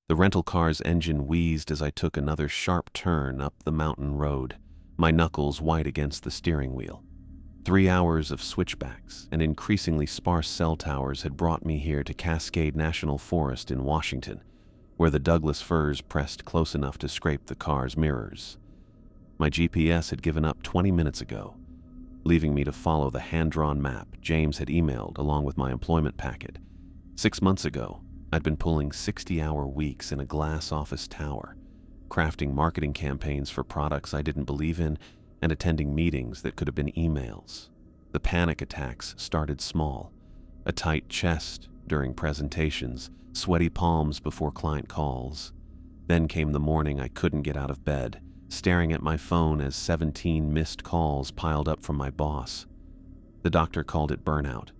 The rental car's engine wheezed as I took another sharp turn up the mountain road, my knuckles white against the steering wheel. 3 hours of switchbacks and increasingly sparse cell towers had brought me here to Cascade National Forest in Washington, where the Douglas firs pressed close enough to scrape the car's mirrors. My GPS had given up 20 minutes ago, leaving me to follow the hand-drawn map James had emailed along with my employment packet. 6 months ago, I'd been pulling 60-hour weeks in a glass office tower, crafting marketing campaigns for products I didn't believe in, and attending meetings that could have been emails. The panic attacks started small: a tight chest during presentations, sweaty palms before client calls. Then came the morning I couldn't get out of bed, staring at my phone as 17 missed calls piled up from my boss. The doctor called it burnout.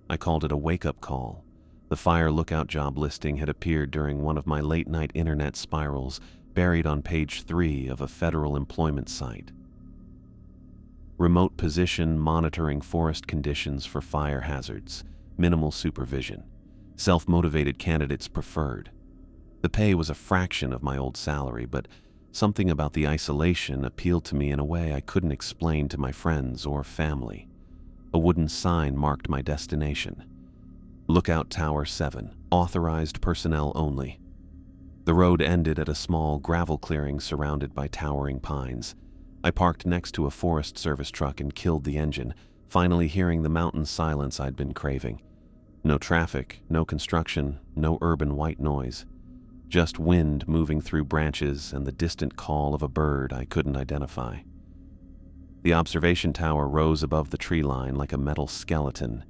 I called it a wake-up call. The fire lookout job listing had appeared during one of my late-night internet spirals, buried on page 3 of a federal employment site. Remote position monitoring forest conditions for fire hazards, minimal supervision, self-motivated candidates preferred. The pay was a fraction of my old salary, but something about the isolation appealed to me in a way I couldn't explain to my friends or family. A wooden sign marked my destination: Lookout Tower 7, authorized personnel only. The road ended at a small gravel clearing surrounded by towering pines. I parked next to a Forest Service truck and killed the engine, finally hearing the mountain silence I'd been craving. No traffic, no construction, no urban white noise. Just wind moving through branches and the distant call of a bird I couldn't identify. The observation tower rose above the tree line like a metal skeleton,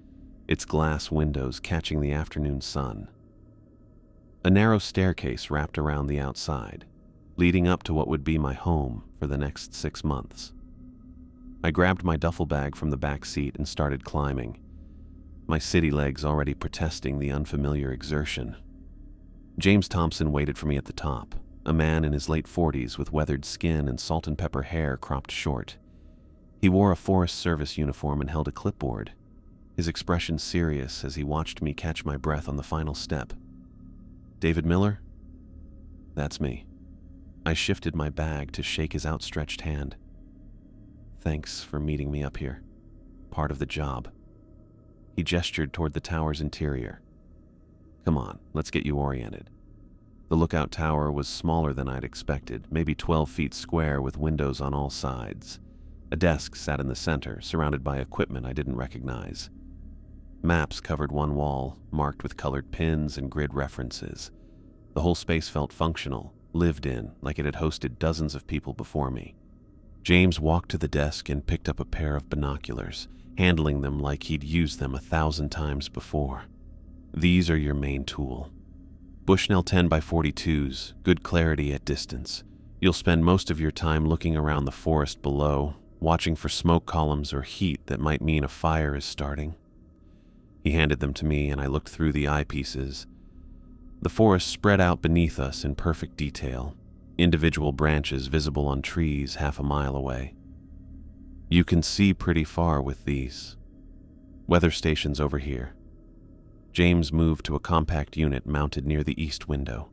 its glass windows catching the afternoon sun. A narrow staircase wrapped around the outside, leading up to what would be my home for the next 6 months. I grabbed my duffel bag from the back seat and started climbing, my city legs already protesting the unfamiliar exertion. James Thompson waited for me at the top, a man in his late 40s with weathered skin and salt and pepper hair cropped short. He wore a Forest Service uniform and held a clipboard, his expression serious as he watched me catch my breath on the final step. "David Miller?" "That's me." I shifted my bag to shake his outstretched hand. "Thanks for meeting me up here. Part of the job." He gestured toward the tower's interior. "Come on, let's get you oriented." The lookout tower was smaller than I'd expected, maybe 12 feet square with windows on all sides. A desk sat in the center, surrounded by equipment I didn't recognize. Maps covered one wall, marked with colored pins and grid references. The whole space felt functional, lived in, like it had hosted dozens of people before me. James walked to the desk and picked up a pair of binoculars, handling them like he'd used them 1,000 times before. "These are your main tool. Bushnell 10x42s, good clarity at distance. You'll spend most of your time looking around the forest below, watching for smoke columns or heat that might mean a fire is starting." He handed them to me and I looked through the eyepieces. The forest spread out beneath us in perfect detail, individual branches visible on trees half a mile away. "You can see pretty far with these. Weather station's over here." James moved to a compact unit mounted near the east window.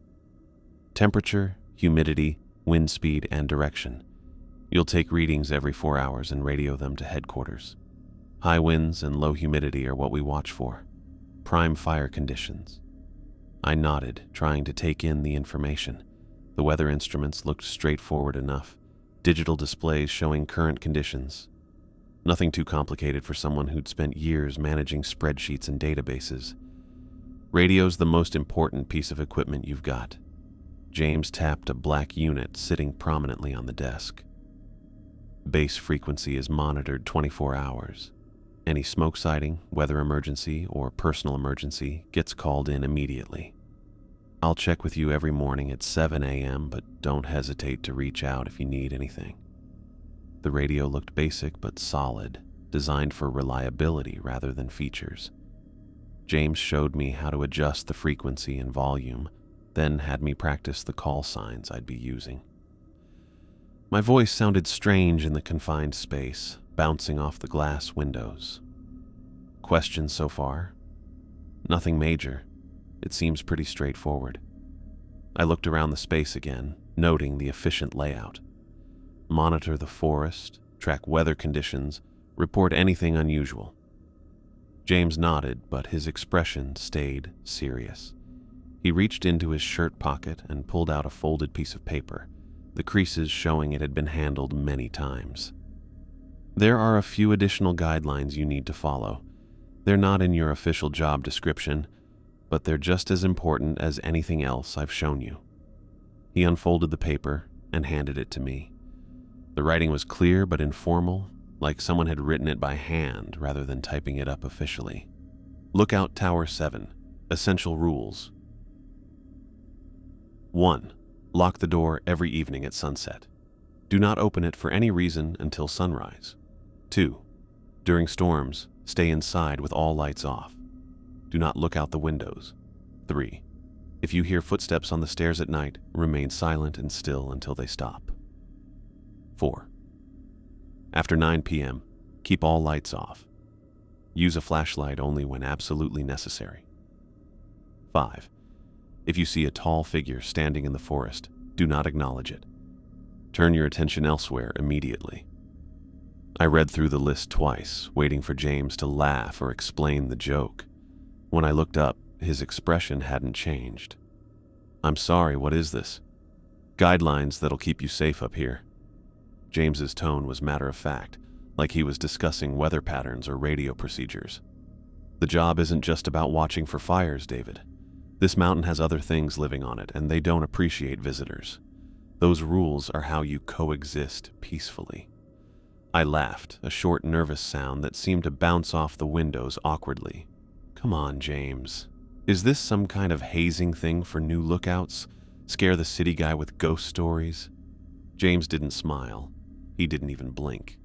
"Temperature, humidity, wind speed, and direction. You'll take readings every 4 hours and radio them to headquarters. High winds and low humidity are what we watch for. Prime fire conditions." I nodded, trying to take in the information. The weather instruments looked straightforward enough, digital displays showing current conditions. Nothing too complicated for someone who'd spent years managing spreadsheets and databases. "Radio's the most important piece of equipment you've got." James tapped a black unit sitting prominently on the desk. "Base frequency is monitored 24 hours. Any smoke sighting, weather emergency, or personal emergency gets called in immediately. I'll check with you every morning at 7 a.m., but don't hesitate to reach out if you need anything." The radio looked basic but solid, designed for reliability rather than features. James showed me how to adjust the frequency and volume, then had me practice the call signs I'd be using. My voice sounded strange in the confined space, bouncing off the glass windows. "Questions so far?" "Nothing major. It seems pretty straightforward." I looked around the space again, noting the efficient layout. Monitor the forest, track weather conditions, report anything unusual. James nodded, but his expression stayed serious. He reached into his shirt pocket and pulled out a folded piece of paper, the creases showing it had been handled many times. There are a few additional guidelines you need to follow. They're not in your official job description, but they're just as important as anything else I've shown you. He unfolded the paper and handed it to me. The writing was clear but informal, like someone had written it by hand rather than typing it up officially. Lookout Tower 7. Essential Rules. 1. Lock the door every evening at sunset. Do not open it for any reason until sunrise. 2. During storms, stay inside with all lights off. Do not look out the windows. 3. If you hear footsteps on the stairs at night, remain silent and still until they stop. 4. After 9 p.m., keep all lights off. Use a flashlight only when absolutely necessary. 5. If you see a tall figure standing in the forest, do not acknowledge it. Turn your attention elsewhere immediately. I read through the list twice, waiting for James to laugh or explain the joke. When I looked up, his expression hadn't changed. I'm sorry, what is this? Guidelines that'll keep you safe up here. James's tone was matter-of-fact, like he was discussing weather patterns or radio procedures. The job isn't just about watching for fires, David. This mountain has other things living on it, and they don't appreciate visitors. Those rules are how you coexist peacefully. I laughed, a short, nervous sound that seemed to bounce off the windows awkwardly. Come on, James. Is this some kind of hazing thing for new lookouts? Scare the city guy with ghost stories? James didn't smile. He didn't even blink.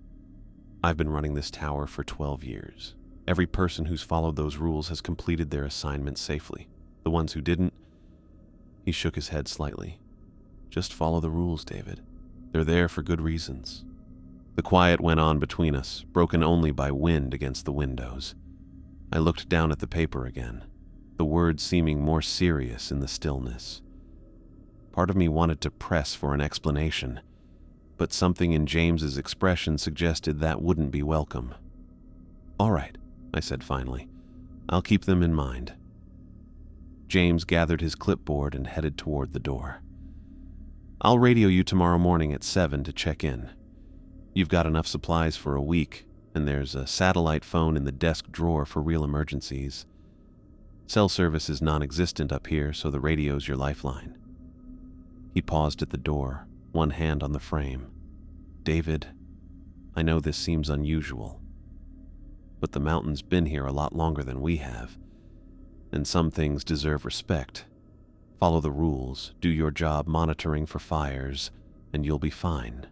I've been running this tower for 12 years. Every person who's followed those rules has completed their assignment safely. The ones who didn't, he shook his head slightly. Just follow the rules, David. They're there for good reasons. The quiet went on between us, broken only by wind against the windows. I looked down at the paper again, the words seeming more serious in the stillness. Part of me wanted to press for an explanation, but something in James's expression suggested that wouldn't be welcome. All right, I said finally. I'll keep them in mind. James gathered his clipboard and headed toward the door. I'll radio you tomorrow morning at 7 to check in. You've got enough supplies for a week, and there's a satellite phone in the desk drawer for real emergencies. Cell service is non-existent up here, so the radio's your lifeline. He paused at the door, one hand on the frame. David, I know this seems unusual, but the mountain's been here a lot longer than we have, and some things deserve respect. Follow the rules, do your job monitoring for fires, and you'll be fine.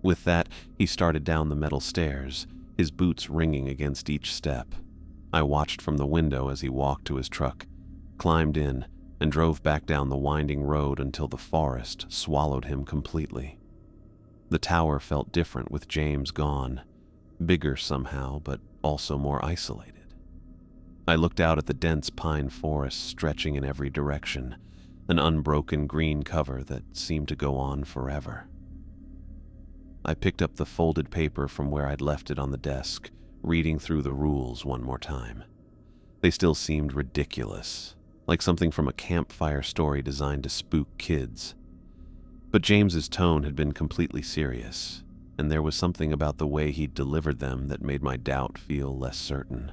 With that, he started down the metal stairs, his boots ringing against each step. I watched from the window as he walked to his truck, climbed in, and drove back down the winding road until the forest swallowed him completely. The tower felt different with James gone, bigger somehow, but also more isolated. I looked out at the dense pine forest stretching in every direction, an unbroken green cover that seemed to go on forever. I picked up the folded paper from where I'd left it on the desk, reading through the rules one more time. They still seemed ridiculous, like something from a campfire story designed to spook kids. But James's tone had been completely serious, and there was something about the way he'd delivered them that made my doubt feel less certain.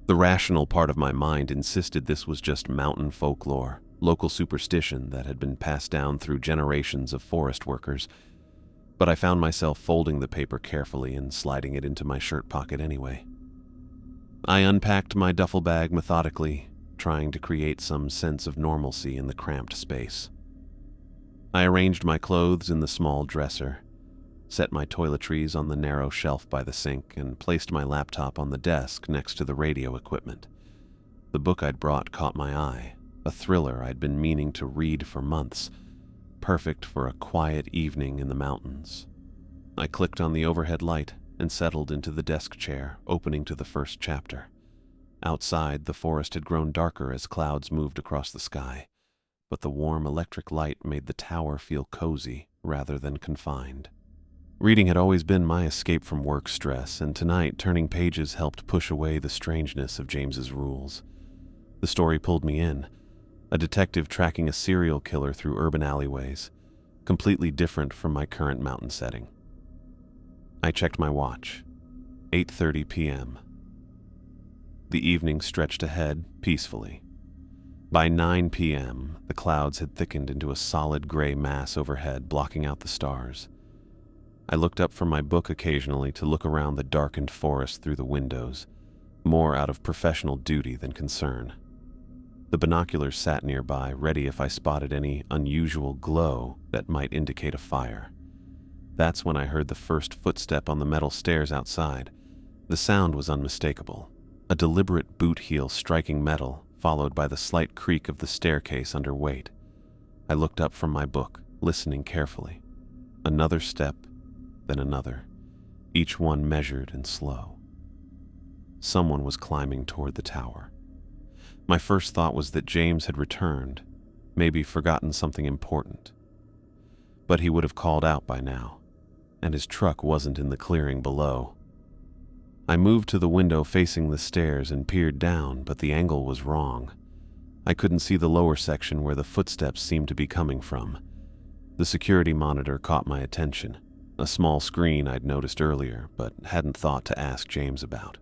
The rational part of my mind insisted this was just mountain folklore, local superstition that had been passed down through generations of forest workers, but I found myself folding the paper carefully and sliding it into my shirt pocket anyway. I unpacked my duffel bag methodically, trying to create some sense of normalcy in the cramped space. I arranged my clothes in the small dresser, set my toiletries on the narrow shelf by the sink, and placed my laptop on the desk next to the radio equipment. The book I'd brought caught my eye, a thriller I'd been meaning to read for months, perfect for a quiet evening in the mountains. I clicked on the overhead light and settled into the desk chair, opening to the first chapter. Outside, the forest had grown darker as clouds moved across the sky, but the warm electric light made the tower feel cozy rather than confined. Reading had always been my escape from work stress, and tonight turning pages helped push away the strangeness of James's rules. The story pulled me in, a detective tracking a serial killer through urban alleyways, completely different from my current mountain setting. I checked my watch. 8:30 p.m. The evening stretched ahead peacefully. By 9 p.m., the clouds had thickened into a solid gray mass overhead, blocking out the stars. I looked up from my book occasionally to look around the darkened forest through the windows, more out of professional duty than concern. The binoculars sat nearby, ready if I spotted any unusual glow that might indicate a fire. That's when I heard the first footstep on the metal stairs outside. The sound was unmistakable, a deliberate boot heel striking metal, followed by the slight creak of the staircase under weight. I looked up from my book, listening carefully. Another step, then another, each one measured and slow. Someone was climbing toward the tower. My first thought was that James had returned, maybe forgotten something important. But he would have called out by now, and his truck wasn't in the clearing below. I moved to the window facing the stairs and peered down, but the angle was wrong. I couldn't see the lower section where the footsteps seemed to be coming from. The security monitor caught my attention, a small screen I'd noticed earlier but hadn't thought to ask James about.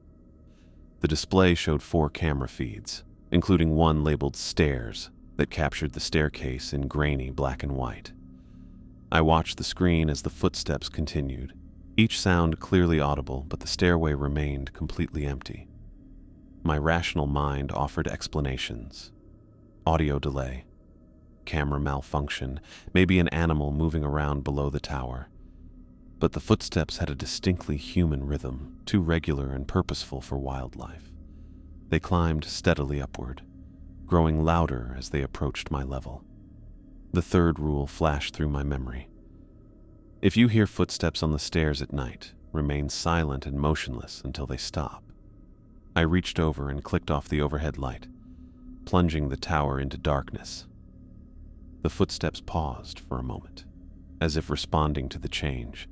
The display showed 4 camera feeds, including one labeled Stairs that captured the staircase in grainy black and white. I watched the screen as the footsteps continued, each sound clearly audible, but the stairway remained completely empty. My rational mind offered explanations. Audio delay, camera malfunction, maybe an animal moving around below the tower. But the footsteps had a distinctly human rhythm, too regular and purposeful for wildlife. They climbed steadily upward, growing louder as they approached my level. The third rule flashed through my memory. If you hear footsteps on the stairs at night, remain silent and motionless until they stop. I reached over and clicked off the overhead light, plunging the tower into darkness. The footsteps paused for a moment, as if responding to the change,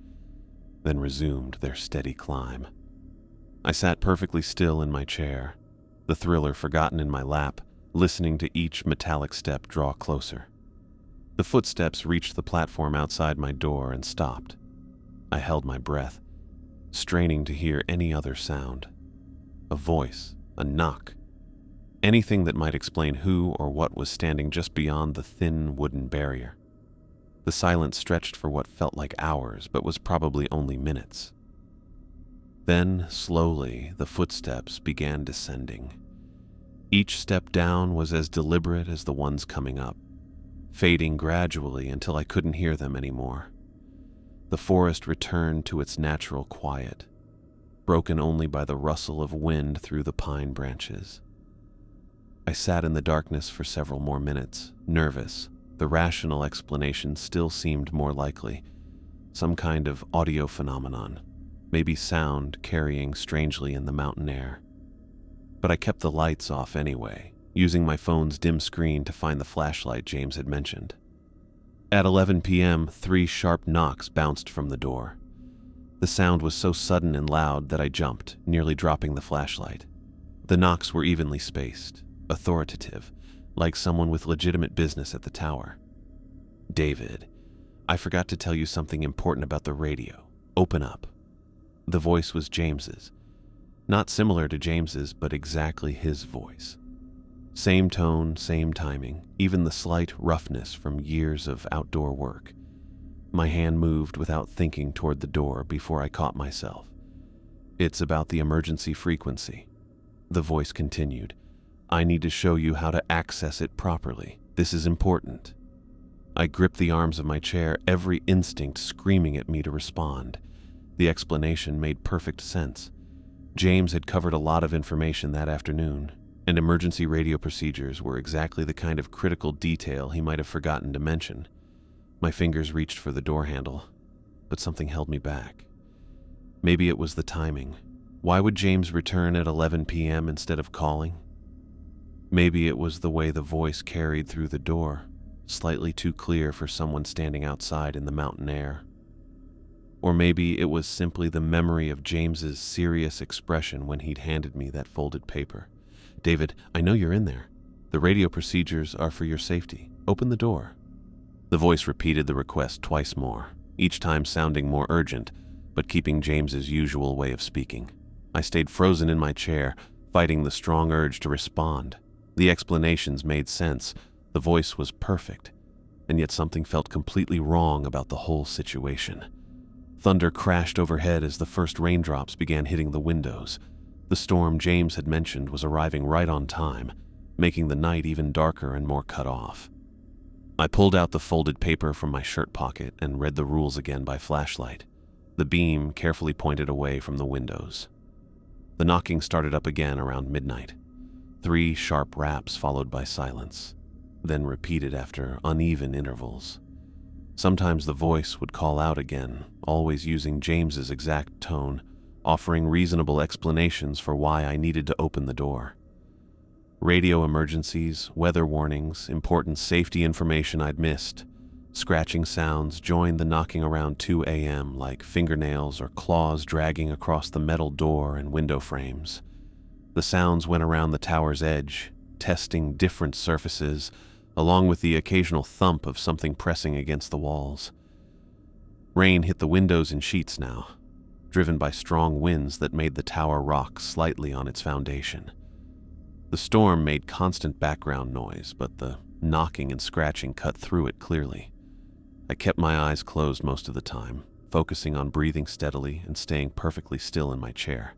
then resumed their steady climb. I sat perfectly still in my chair, the thriller forgotten in my lap, listening to each metallic step draw closer. The footsteps reached the platform outside my door and stopped. I held my breath, straining to hear any other sound. A voice, a knock, anything that might explain who or what was standing just beyond the thin wooden barrier. The silence stretched for what felt like hours, but was probably only minutes. Then, slowly, the footsteps began descending. Each step down was as deliberate as the ones coming up, fading gradually until I couldn't hear them anymore. The forest returned to its natural quiet, broken only by the rustle of wind through the pine branches. I sat in the darkness for several more minutes, nervous. The rational explanation still seemed more likely. Some kind of audio phenomenon, maybe sound carrying strangely in the mountain air. But I kept the lights off anyway, using my phone's dim screen to find the flashlight James had mentioned. At 11 p.m., 3 sharp knocks bounced from the door. The sound was so sudden and loud that I jumped, nearly dropping the flashlight. The knocks were evenly spaced, authoritative, like someone with legitimate business at the tower. "David, I forgot to tell you something important about the radio. Open up." The voice was James's. Not similar to James's, but exactly his voice. Same tone, same timing, even the slight roughness from years of outdoor work. My hand moved without thinking toward the door before I caught myself. "It's about the emergency frequency." The voice continued. "I need to show you how to access it properly. This is important." I gripped the arms of my chair, every instinct screaming at me to respond. The explanation made perfect sense. James had covered a lot of information that afternoon, and emergency radio procedures were exactly the kind of critical detail he might have forgotten to mention. My fingers reached for the door handle, but something held me back. Maybe it was the timing. Why would James return at 11 p.m. instead of calling? Maybe it was the way the voice carried through the door. slightly too clear for someone standing outside in the mountain air. Or maybe it was simply the memory of James's serious expression when he'd handed me that folded paper. "David, I know you're in there. The radio procedures are for your safety. Open the door." The voice repeated the request twice more, each time sounding more urgent, but keeping James's usual way of speaking. I stayed frozen in my chair, fighting the strong urge to respond. The explanations made sense, the voice was perfect, and yet something felt completely wrong about the whole situation. Thunder crashed overhead as the first raindrops began hitting the windows. The storm James had mentioned was arriving right on time, making the night even darker and more cut off. I pulled out the folded paper from my shirt pocket and read the rules again by flashlight. The beam carefully pointed away from the windows. The knocking started up again around midnight. 3 sharp raps followed by silence, then repeated after uneven intervals. Sometimes the voice would call out again, always using James's exact tone, offering reasonable explanations for why I needed to open the door. Radio emergencies, weather warnings, important safety information I'd missed. Scratching sounds joined the knocking around 2 a.m. like fingernails or claws dragging across the metal door and window frames. The sounds went around the tower's edge, testing different surfaces, along with the occasional thump of something pressing against the walls. Rain hit the windows in sheets now, driven by strong winds that made the tower rock slightly on its foundation. The storm made constant background noise, but the knocking and scratching cut through it clearly. I kept my eyes closed most of the time, focusing on breathing steadily and staying perfectly still in my chair.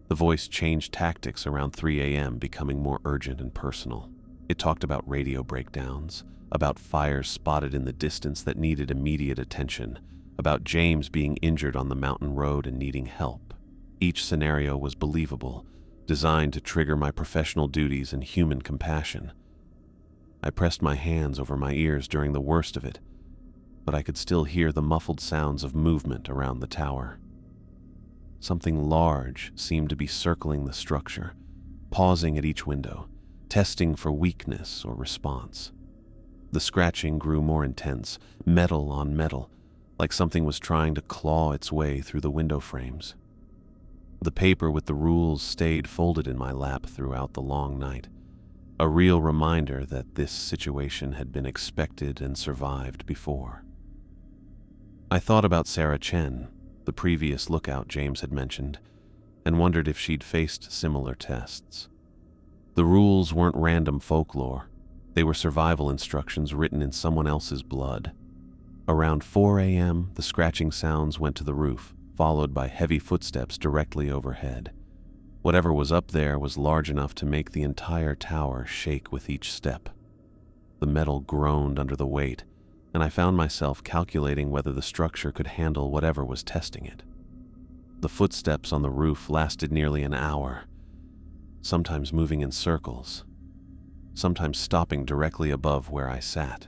The voice changed tactics around 3 a.m., becoming more urgent and personal. It talked about radio breakdowns, about fires spotted in the distance that needed immediate attention, about James being injured on the mountain road and needing help. Each scenario was believable, designed to trigger my professional duties and human compassion. I pressed my hands over my ears during the worst of it, but I could still hear the muffled sounds of movement around the tower. Something large seemed to be circling the structure, pausing at each window, testing for weakness or response. The scratching grew more intense, metal on metal, like something was trying to claw its way through the window frames. The paper with the rules stayed folded in my lap throughout the long night, a real reminder that this situation had been expected and survived before. I thought about Sarah Chen, the previous lookout James had mentioned, and wondered if she'd faced similar tests. The rules weren't random folklore. They were survival instructions written in someone else's blood. Around 4 a.m., the scratching sounds went to the roof, followed by heavy footsteps directly overhead. Whatever was up there was large enough to make the entire tower shake with each step. The metal groaned under the weight, and I found myself calculating whether the structure could handle whatever was testing it. The footsteps on the roof lasted nearly an hour, sometimes moving in circles, sometimes stopping directly above where I sat.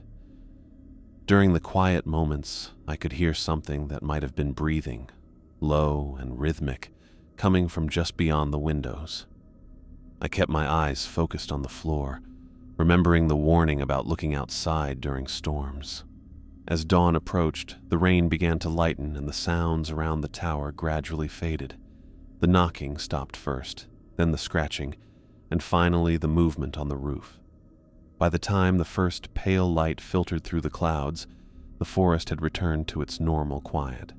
During the quiet moments, I could hear something that might have been breathing, low and rhythmic, coming from just beyond the windows. I kept my eyes focused on the floor, remembering the warning about looking outside during storms. As dawn approached, the rain began to lighten and the sounds around the tower gradually faded. The knocking stopped first, then the scratching, and finally the movement on the roof. By the time the first pale light filtered through the clouds, the forest had returned to its normal quiet.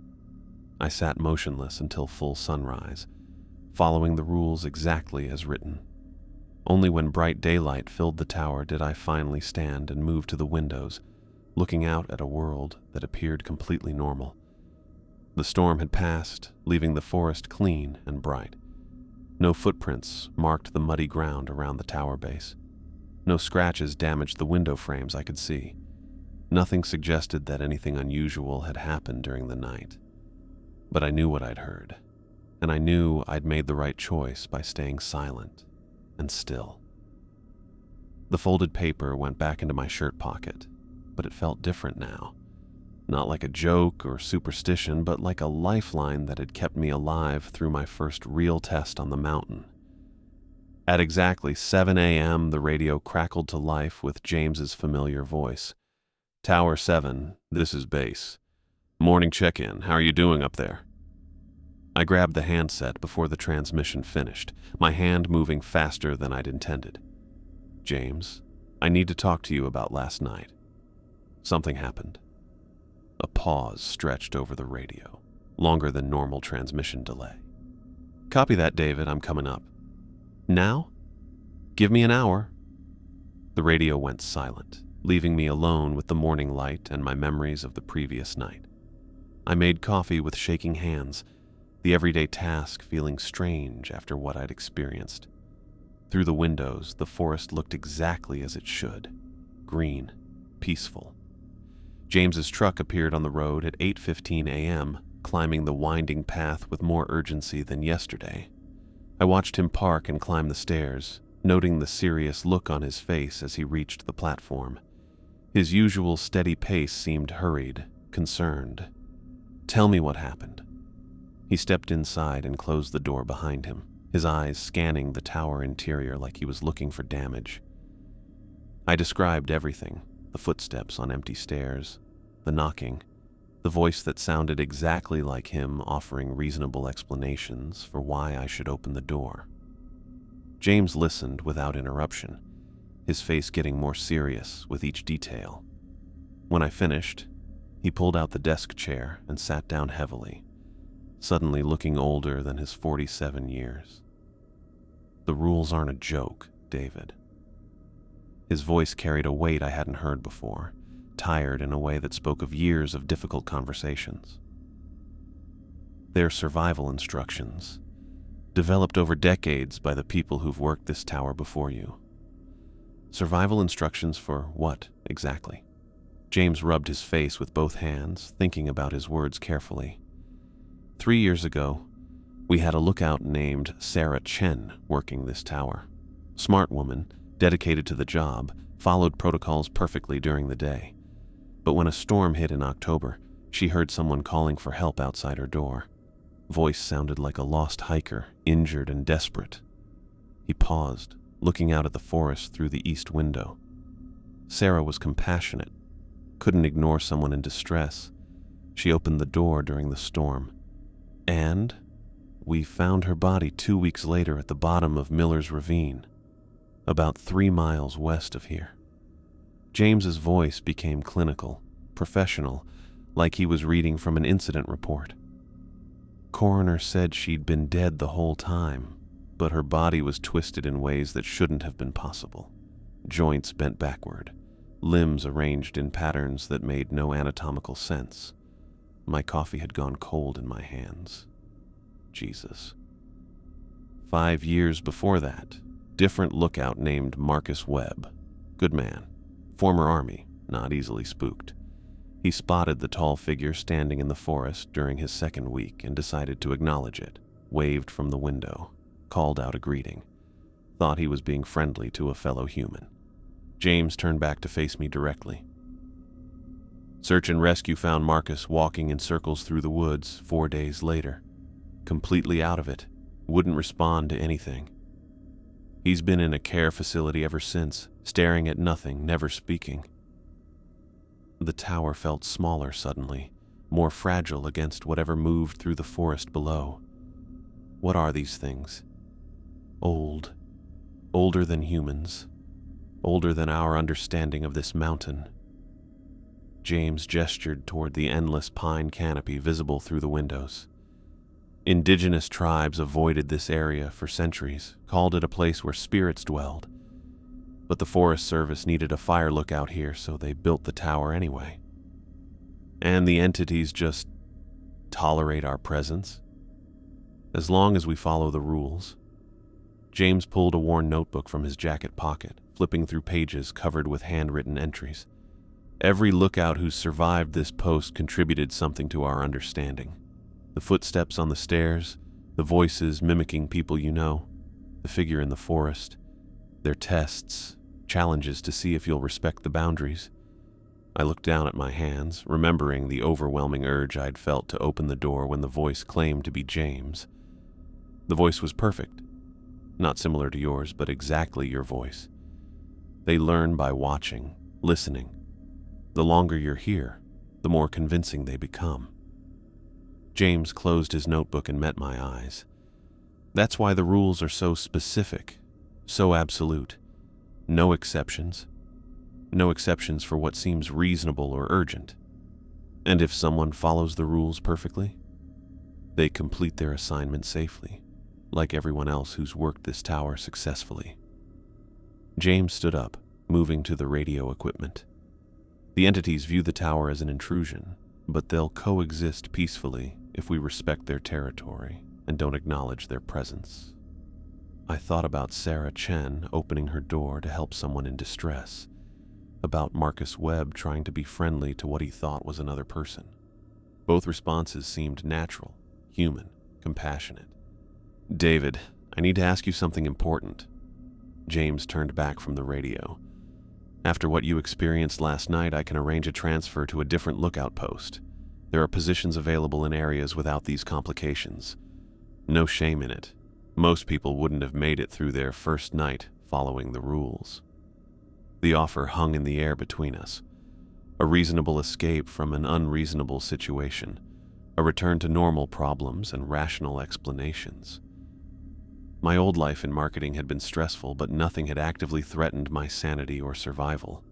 I sat motionless until full sunrise, following the rules exactly as written. Only when bright daylight filled the tower did I finally stand and move to the windows, looking out at a world that appeared completely normal. The storm had passed, leaving the forest clean and bright. No footprints marked the muddy ground around the tower base. No scratches damaged the window frames I could see. Nothing suggested that anything unusual had happened during the night. But I knew what I'd heard, and I knew I'd made the right choice by staying silent and still. The folded paper went back into my shirt pocket, but it felt different now. Not like a joke or superstition, but like a lifeline that had kept me alive through my first real test on the mountain. At exactly 7 a.m., the radio crackled to life with James's familiar voice. "Tower 7, this is base. Morning check-in. How are you doing up there?" I grabbed the handset before the transmission finished, my hand moving faster than I'd intended. "James, I need to talk to you about last night. Something happened." A pause stretched over the radio, longer than normal transmission delay. "Copy that, David. I'm coming up." "Now? Give me an hour." The radio went silent, leaving me alone with the morning light and my memories of the previous night. I made coffee with shaking hands, the everyday task feeling strange after what I'd experienced. Through the windows, the forest looked exactly as it should: green, peaceful. James's truck appeared on the road at 8:15 a.m., climbing the winding path with more urgency than yesterday. I watched him park and climb the stairs, noting the serious look on his face as he reached the platform. His usual steady pace seemed hurried, concerned. "Tell me what happened." He stepped inside and closed the door behind him, his eyes scanning the tower interior like he was looking for damage. I described everything: the footsteps on empty stairs, the knocking, the voice that sounded exactly like him offering reasonable explanations for why I should open the door. James listened without interruption, his face getting more serious with each detail. When I finished, he pulled out the desk chair and sat down heavily, suddenly looking older than his 47 years. "The rules aren't a joke, David." His voice carried a weight I hadn't heard before, tired in a way that spoke of years of difficult conversations. "They're survival instructions, developed over decades by the people who've worked this tower before you." "Survival instructions for what, exactly?" James rubbed his face with both hands, thinking about his words carefully. 3 years ago, we had a lookout named Sarah Chen working this tower. Smart woman, dedicated to the job, followed protocols perfectly during the day. But when a storm hit in October, she heard someone calling for help outside her door. Voice sounded like a lost hiker, injured and desperate. He paused, looking out at the forest through the east window. Sarah was compassionate, couldn't ignore someone in distress. She opened the door during the storm. And we found her body 2 weeks later at the bottom of Miller's Ravine, about 3 miles west of here. James's voice became clinical, professional, like he was reading from an incident report. Coroner said she'd been dead the whole time, but her body was twisted in ways that shouldn't have been possible. Joints bent backward, limbs arranged in patterns that made no anatomical sense. My coffee had gone cold in my hands. Jesus. 5 years before that, different lookout named Marcus Webb. Good man. Former Army, not easily spooked. He spotted the tall figure standing in the forest during his second week and decided to acknowledge it, waved from the window, called out a greeting, thought he was being friendly to a fellow human. James turned back to face me directly. Search and rescue found Marcus walking in circles through the woods 4 days later, completely out of it, wouldn't respond to anything. He's been in a care facility ever since, staring at nothing, never speaking. The tower felt smaller suddenly, more fragile against whatever moved through the forest below. What are these things? Old. Older than humans. Older than our understanding of this mountain. James gestured toward the endless pine canopy visible through the windows. Indigenous tribes avoided this area for centuries, called it a place where spirits dwelled. But the Forest Service needed a fire lookout here, so they built the tower anyway. And the entities just tolerate our presence? As long as we follow the rules. James pulled a worn notebook from his jacket pocket, flipping through pages covered with handwritten entries. Every lookout who survived this post contributed something to our understanding. The footsteps on the stairs, the voices mimicking people you know, the figure in the forest, their tests, challenges to see if you'll respect the boundaries. I looked down at my hands, remembering the overwhelming urge I'd felt to open the door when the voice claimed to be James. The voice was perfect. not similar to yours, but exactly your voice. They learn by watching, listening. The longer you're here, the more convincing they become. James closed his notebook and met my eyes. That's why the rules are so specific, so absolute. No exceptions. No exceptions for what seems reasonable or urgent. And if someone follows the rules perfectly, they complete their assignment safely, like everyone else who's worked this tower successfully. James stood up, moving to the radio equipment. The entities view the tower as an intrusion, but they'll coexist peacefully if we respect their territory and don't acknowledge their presence. I thought about Sarah Chen opening her door to help someone in distress, about Marcus Webb trying to be friendly to what he thought was another person. Both responses seemed natural, human, compassionate. "David, I need to ask you something important." James turned back from the radio. "After what you experienced last night, I can arrange a transfer to a different lookout post. There are positions available in areas without these complications. No shame in it. Most people wouldn't have made it through their first night following the rules." The offer hung in the air between us. A reasonable escape from an unreasonable situation. A return to normal problems and rational explanations. My old life in marketing had been stressful, but nothing had actively threatened my sanity or survival.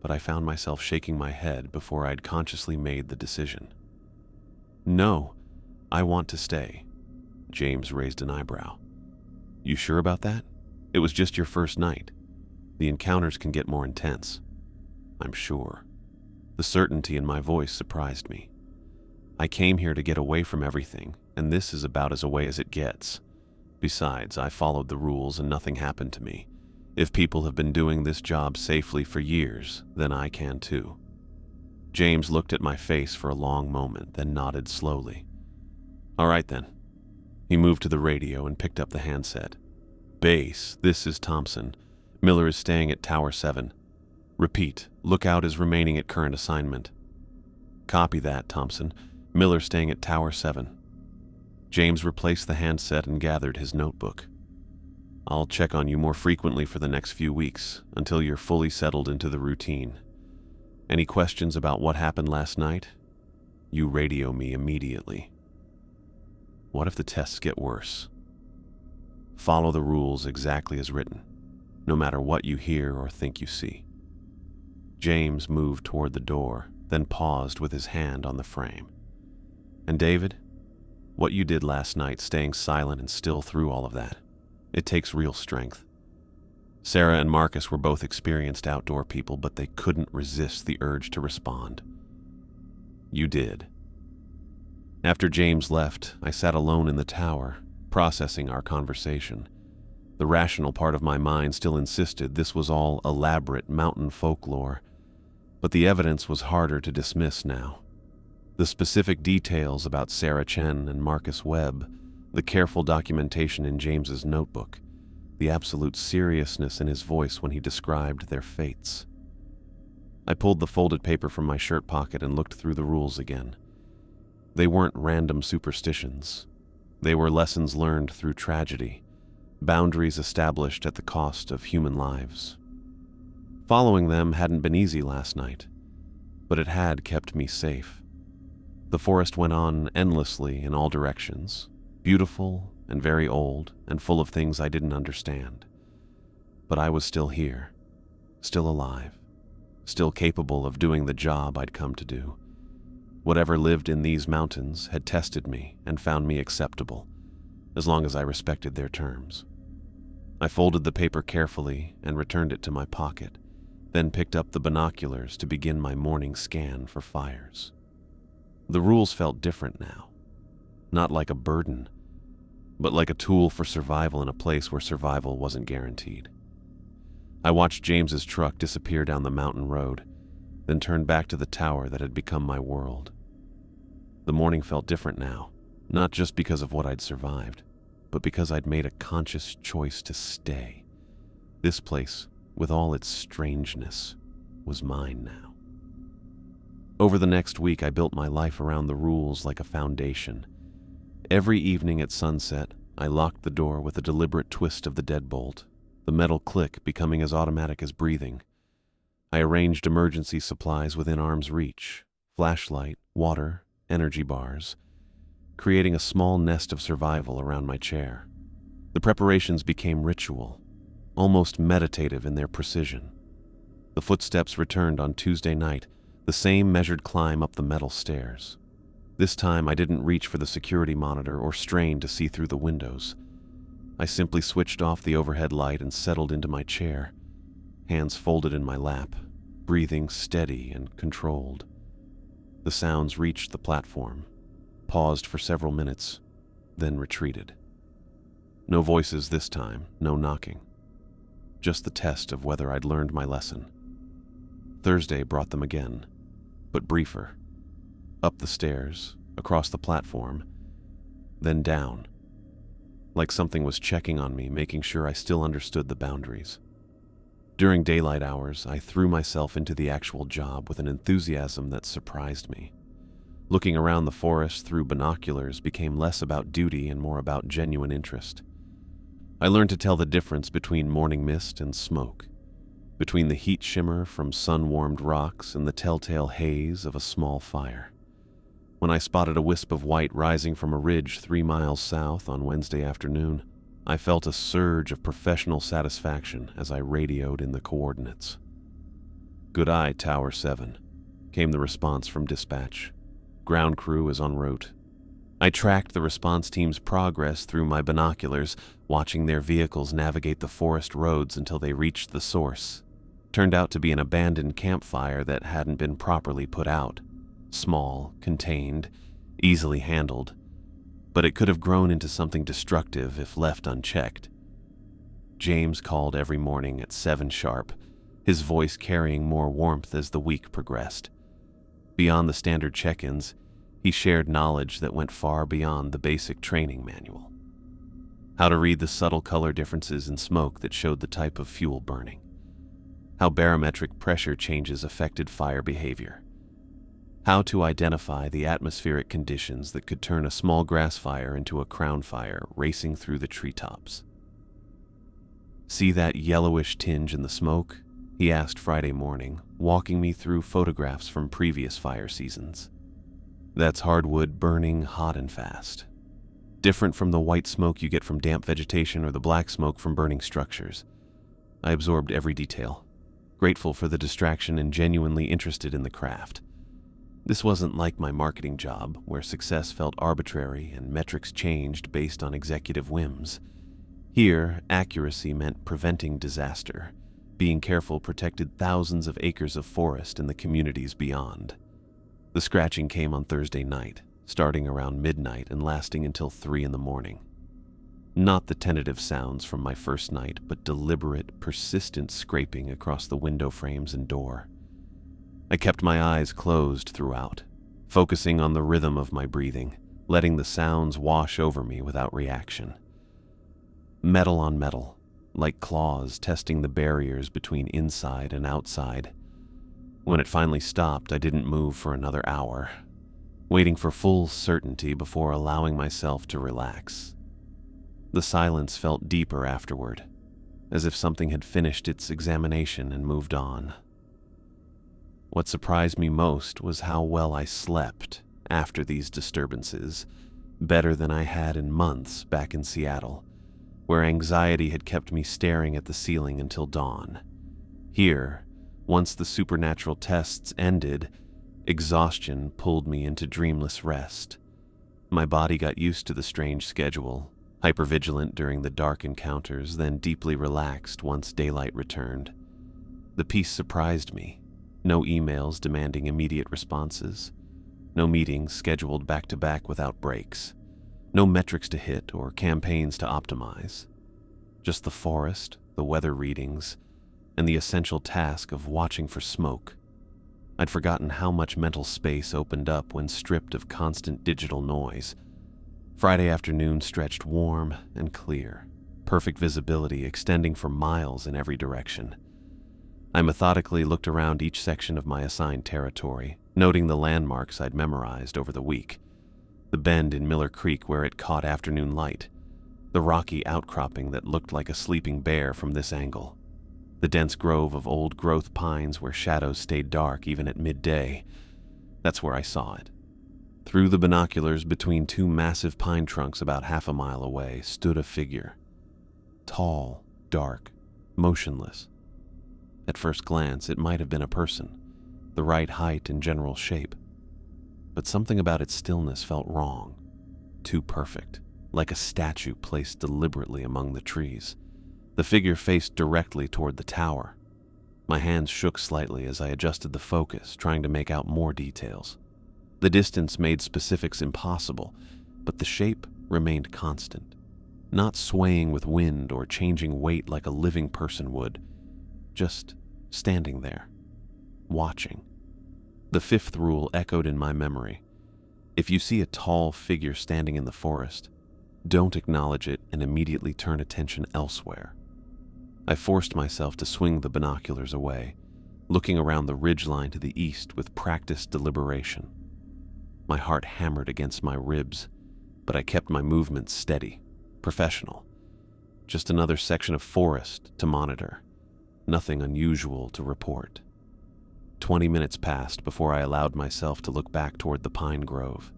But I found myself shaking my head before I'd consciously made the decision. "No, I want to stay." James raised an eyebrow. "You sure about that? It was just your first night. The encounters can get more intense." "I'm sure." The certainty in my voice surprised me. "I came here to get away from everything, and this is about as away as it gets. Besides, I followed the rules and nothing happened to me. If people have been doing this job safely for years, then I can too." James looked at my face for a long moment, then nodded slowly. "All right then." He moved to the radio and picked up the handset. "Base, this is Thompson. Miller is staying at Tower 7. Repeat, Lookout is remaining at current assignment." "Copy that, Thompson. Miller staying at Tower 7. James replaced the handset and gathered his notebook. "I'll check on you more frequently for the next few weeks, until you're fully settled into the routine. Any questions about what happened last night? You radio me immediately." What if the tests get worse? Follow the rules exactly as written, no matter what you hear or think you see. James moved toward the door, then paused with his hand on the frame. "And David, what you did last night, staying silent and still through all of that, it takes real strength. Sarah and Marcus were both experienced outdoor people, but they couldn't resist the urge to respond. You did." After James left, I sat alone in the tower, processing our conversation. The rational part of my mind still insisted this was all elaborate mountain folklore, but the evidence was harder to dismiss now. The specific details about Sarah Chen and Marcus Webb, the careful documentation in James's notebook, the absolute seriousness in his voice when he described their fates. I pulled the folded paper from my shirt pocket and looked through the rules again. They weren't random superstitions. They were lessons learned through tragedy, boundaries established at the cost of human lives. Following them hadn't been easy last night, but it had kept me safe. The forest went on endlessly in all directions, beautiful and very old and full of things I didn't understand. But I was still here, still alive, still capable of doing the job I'd come to do. Whatever lived in these mountains had tested me and found me acceptable, as long as I respected their terms. I folded the paper carefully and returned it to my pocket, then picked up the binoculars to begin my morning scan for fires. The rules felt different now, not like a burden, but like a tool for survival in a place where survival wasn't guaranteed. I watched James's truck disappear down the mountain road, then turned back to the tower that had become my world. The morning felt different now, not just because of what I'd survived, but because I'd made a conscious choice to stay. This place, with all its strangeness, was mine now. Over the next week, I built my life around the rules like a foundation. Every evening at sunset, I locked the door with a deliberate twist of the deadbolt, the metal click becoming as automatic as breathing. I arranged emergency supplies within arm's reach: flashlight, water, energy bars, creating a small nest of survival around my chair. The preparations became ritual, almost meditative in their precision. The footsteps returned on Tuesday night, the same measured climb up the metal stairs. This time I didn't reach for the security monitor or strain to see through the windows. I simply switched off the overhead light and settled into my chair, hands folded in my lap, breathing steady and controlled. The sounds reached the platform, paused for several minutes, then retreated. No voices this time, no knocking. Just the test of whether I'd learned my lesson. Thursday brought them again, but briefer. Up the stairs, across the platform, then down. Like something was checking on me, making sure I still understood the boundaries. During daylight hours, I threw myself into the actual job with an enthusiasm that surprised me. Looking around the forest through binoculars became less about duty and more about genuine interest. I learned to tell the difference between morning mist and smoke, between the heat shimmer from sun-warmed rocks and the telltale haze of a small fire. When I spotted a wisp of white rising from a ridge 3 miles south on Wednesday afternoon, I felt a surge of professional satisfaction as I radioed in the coordinates. "Good eye, Tower 7, came the response from dispatch. "Ground crew is en route." I tracked the response team's progress through my binoculars, watching their vehicles navigate the forest roads until they reached the source. Turned out to be an abandoned campfire that hadn't been properly put out. Small, contained, easily handled, but it could have grown into something destructive if left unchecked. James called every morning at 7 sharp, his voice carrying more warmth as the week progressed. Beyond the standard check-ins, he shared knowledge that went far beyond the basic training manual. How to read the subtle color differences in smoke that showed the type of fuel burning. How barometric pressure changes affected fire behavior. How to identify the atmospheric conditions that could turn a small grass fire into a crown fire racing through the treetops. "See that yellowish tinge in the smoke?" he asked Friday morning, walking me through photographs from previous fire seasons. "That's hardwood burning hot and fast. Different from the white smoke you get from damp vegetation or the black smoke from burning structures." I absorbed every detail, grateful for the distraction and genuinely interested in the craft. This wasn't like my marketing job, where success felt arbitrary and metrics changed based on executive whims. Here, accuracy meant preventing disaster. Being careful protected thousands of acres of forest and the communities beyond. The scratching came on Thursday night, starting around midnight and lasting until 3 in the morning. Not the tentative sounds from my first night, but deliberate, persistent scraping across the window frames and door. I kept my eyes closed throughout, focusing on the rhythm of my breathing, letting the sounds wash over me without reaction. Metal on metal, like claws testing the barriers between inside and outside. When it finally stopped, I didn't move for another hour, waiting for full certainty before allowing myself to relax. The silence felt deeper afterward, as if something had finished its examination and moved on. What surprised me most was how well I slept after these disturbances, better than I had in months back in Seattle, where anxiety had kept me staring at the ceiling until dawn. Here, once the supernatural tests ended, exhaustion pulled me into dreamless rest. My body got used to the strange schedule, hypervigilant during the dark encounters, then deeply relaxed once daylight returned. The peace surprised me. No emails demanding immediate responses. No meetings scheduled back-to-back without breaks. No metrics to hit or campaigns to optimize. Just the forest, the weather readings, and the essential task of watching for smoke. I'd forgotten how much mental space opened up when stripped of constant digital noise. Friday afternoon stretched warm and clear, perfect visibility extending for miles in every direction. I methodically looked around each section of my assigned territory, noting the landmarks I'd memorized over the week. The bend in Miller Creek where it caught afternoon light, The rocky outcropping that looked like a sleeping bear from this angle. The dense grove of old-growth pines where shadows stayed dark even at midday. That's where I saw it. Through the binoculars, between two massive pine trunks about half a mile away, stood a figure. Tall, dark, motionless. At first glance, it might have been a person, the right height and general shape. But something about its stillness felt wrong. Too perfect, like a statue placed deliberately among the trees. The figure faced directly toward the tower. My hands shook slightly as I adjusted the focus, trying to make out more details. The distance made specifics impossible, but the shape remained constant, not swaying with wind or changing weight like a living person would, just standing there, watching. The fifth rule echoed in my memory. If you see a tall figure standing in the forest, don't acknowledge it and immediately turn attention elsewhere. I forced myself to swing the binoculars away, looking around the ridgeline to the east with practiced deliberation. My heart hammered against my ribs, but I kept my movements steady, professional. Just another section of forest to monitor. Nothing unusual to report. 20 minutes passed before I allowed myself to look back toward the pine grove.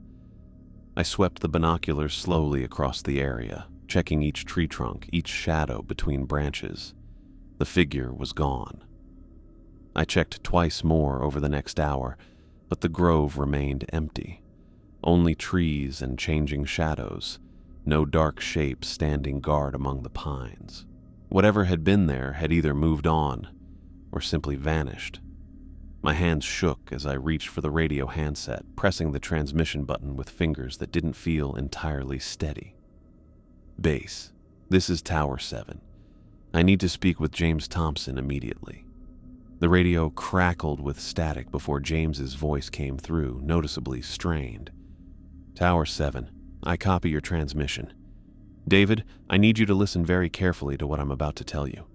I swept the binoculars slowly across the area, checking each tree trunk, each shadow between branches. The figure was gone. I checked twice more over the next hour, but the grove remained empty. Only trees and changing shadows, no dark shape standing guard among the pines. Whatever had been there had either moved on or simply vanished. My hands shook as I reached for the radio handset, pressing the transmission button with fingers that didn't feel entirely steady. Base, this is Tower 7. I need to speak with James Thompson immediately. The radio crackled with static before James's voice came through, noticeably strained. Tower 7, I copy your transmission. David, I need you to listen very carefully to what I'm about to tell you.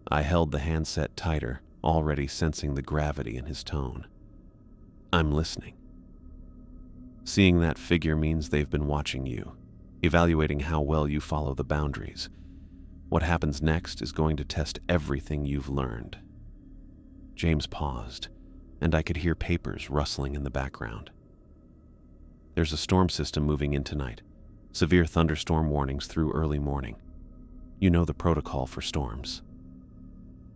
I held the handset tighter, already sensing the gravity in his tone. I'm listening. Seeing that figure means they've been watching you, evaluating how well you follow the boundaries. What happens next is going to test everything you've learned. James paused, and I could hear papers rustling in the background. There's a storm system moving in tonight. Severe thunderstorm warnings through early morning. You know the protocol for storms.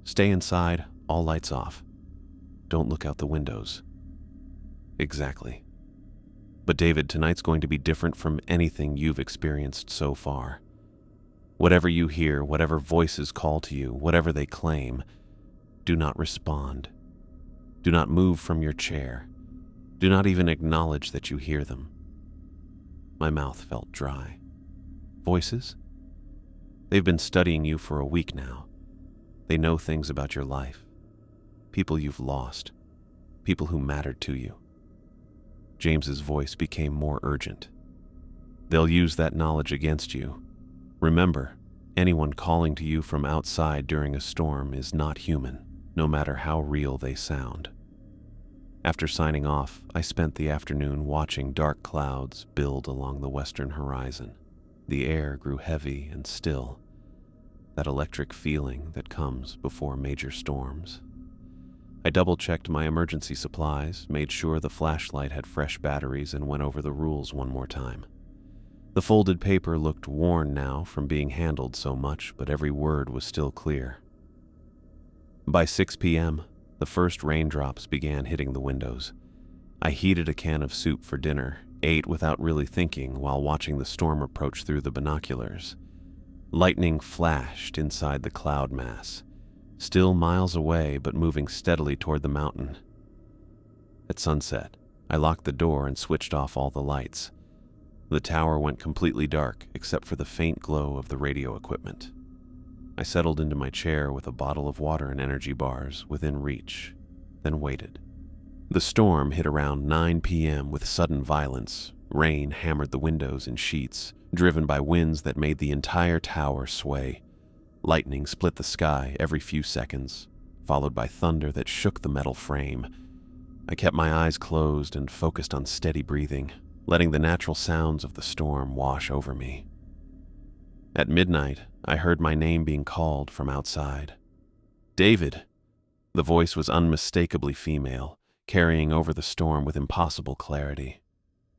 Stay inside, all lights off. Don't look out the windows. Exactly. But David, tonight's going to be different from anything you've experienced so far. Whatever you hear, whatever voices call to you, whatever they claim, do not respond. Do not move from your chair. Do not even acknowledge that you hear them. My mouth felt dry. Voices? They've been studying you for a week now. They know things about your life. People you've lost. People who mattered to you. James's voice became more urgent. They'll use that knowledge against you. Remember, anyone calling to you from outside during a storm is not human, no matter how real they sound. After signing off, I spent the afternoon watching dark clouds build along the western horizon. The air grew heavy and still, that electric feeling that comes before major storms. I double-checked my emergency supplies, made sure the flashlight had fresh batteries, and went over the rules one more time. The folded paper looked worn now from being handled so much, but every word was still clear. By 6 p.m., the first raindrops began hitting the windows. I heated a can of soup for dinner, ate without really thinking while watching the storm approach through the binoculars. Lightning flashed inside the cloud mass, still miles away but moving steadily toward the mountain. At sunset, I locked the door and switched off all the lights. The tower went completely dark except for the faint glow of the radio equipment. I settled into my chair with a bottle of water and energy bars within reach, then waited. The storm hit around 9 p.m. with sudden violence. Rain hammered the windows in sheets, driven by winds that made the entire tower sway. Lightning split the sky every few seconds, followed by thunder that shook the metal frame. I kept my eyes closed and focused on steady breathing, letting the natural sounds of the storm wash over me. At midnight, I heard my name being called from outside. David! The voice was unmistakably female, carrying over the storm with impossible clarity.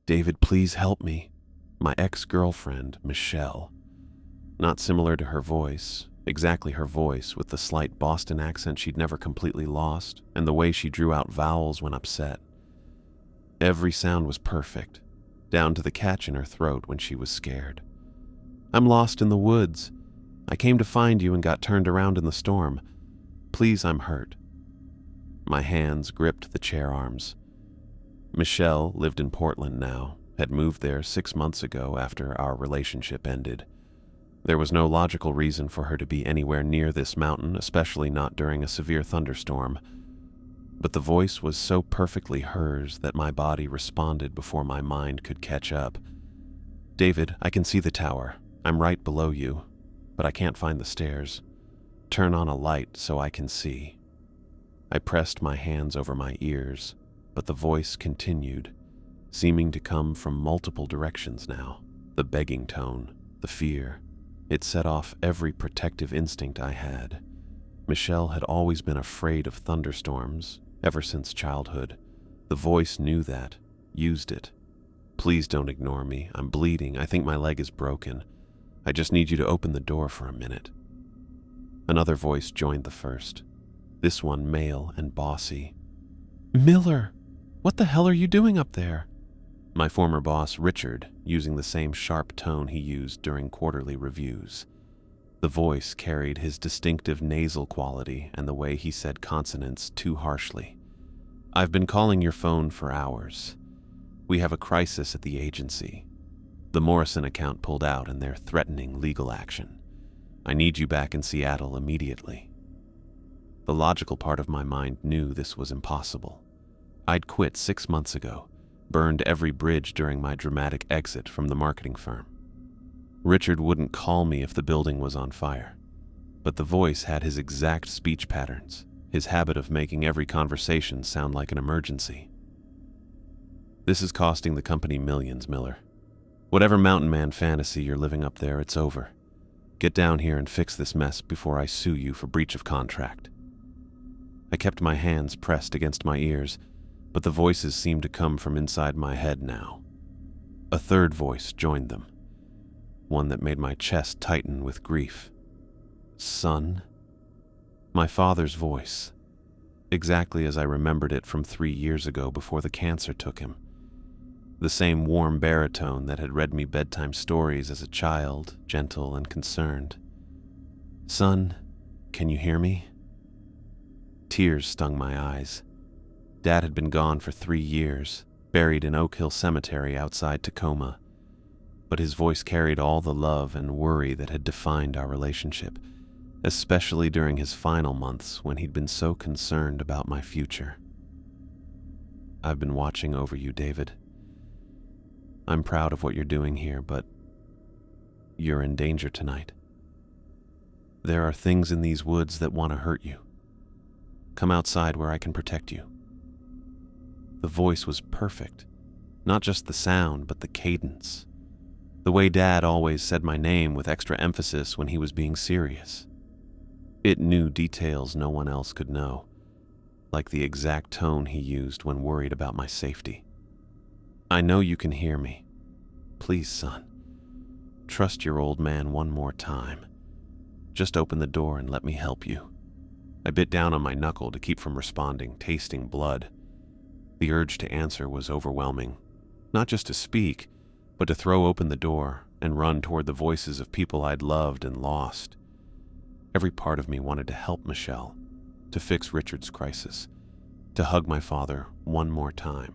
David, please help me. My ex-girlfriend, Michelle. Not similar to her voice, exactly her voice with the slight Boston accent she'd never completely lost, and the way she drew out vowels when upset. Every sound was perfect, down to the catch in her throat when she was scared. I'm lost in the woods. I came to find you and got turned around in the storm. Please, I'm hurt. My hands gripped the chair arms. Michelle lived in Portland now, had moved there 6 months ago after our relationship ended. There was no logical reason for her to be anywhere near this mountain, especially not during a severe thunderstorm. But the voice was so perfectly hers that my body responded before my mind could catch up. David, I can see the tower. I'm right below you, but I can't find the stairs. Turn on a light so I can see. I pressed my hands over my ears, but the voice continued, seeming to come from multiple directions now. The begging tone, the fear. It set off every protective instinct I had. Michelle had always been afraid of thunderstorms, ever since childhood. The voice knew that, used it. Please don't ignore me. I'm bleeding. I think my leg is broken. I just need you to open the door for a minute. Another voice joined the first. This one male and bossy. Miller, what the hell are you doing up there? My former boss, Richard, using the same sharp tone he used during quarterly reviews. The voice carried his distinctive nasal quality and the way he said consonants too harshly. I've been calling your phone for hours. We have a crisis at the agency. The Morrison account pulled out and they're threatening legal action. I need you back in Seattle immediately. The logical part of my mind knew this was impossible. I'd quit 6 months ago, burned every bridge during my dramatic exit from the marketing firm. Richard wouldn't call me if the building was on fire, but the voice had his exact speech patterns, his habit of making every conversation sound like an emergency. This is costing the company millions, Miller. Whatever mountain man fantasy you're living up there, it's over. Get down here and fix this mess before I sue you for breach of contract. I kept my hands pressed against my ears, but the voices seemed to come from inside my head now. A third voice joined them, one that made my chest tighten with grief. Son? My father's voice, exactly as I remembered it from 3 years ago before the cancer took him. The same warm baritone that had read me bedtime stories as a child, gentle and concerned. Son, can you hear me? Tears stung my eyes. Dad had been gone for 3 years, buried in Oak Hill Cemetery outside Tacoma. But his voice carried all the love and worry that had defined our relationship, especially during his final months when he'd been so concerned about my future. I've been watching over you, David. I'm proud of what you're doing here, but you're in danger tonight. There are things in these woods that want to hurt you. Come outside where I can protect you. The voice was perfect, not just the sound, but the cadence. The way Dad always said my name with extra emphasis when he was being serious. It knew details no one else could know, like the exact tone he used when worried about my safety. I know you can hear me. Please, son, trust your old man one more time. Just open the door and let me help you. I bit down on my knuckle to keep from responding, tasting blood. The urge to answer was overwhelming, not just to speak, but to throw open the door and run toward the voices of people I'd loved and lost. Every part of me wanted to help Michelle, to fix Richard's crisis, to hug my father one more time.